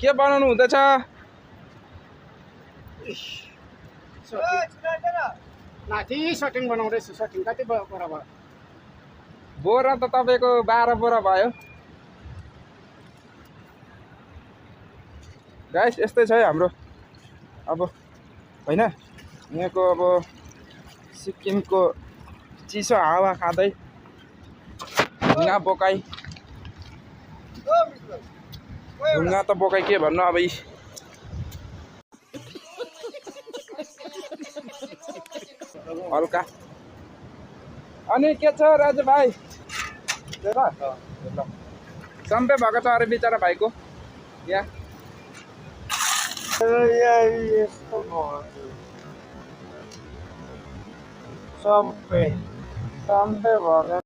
के बनाउनु हुँदैछ? माथि सटिङ बनाउँदैछु। सटिङ कति बोरा भयो? बोरा त तपाईँको 12 बोरा भयो। गाइस यस्तै छ है हाम्रो अब होइन, यहाँको अब सिक्किमको चिसो हावा खाँदै ढुङ्गा बोकाइ, ढुङ्गा त बोकाइ के भन्नु अब। हल्का अनि के छ राजु भाइ? सन्चै भएको छ अरे बिचरा भाइको यहाँ। सबै भएको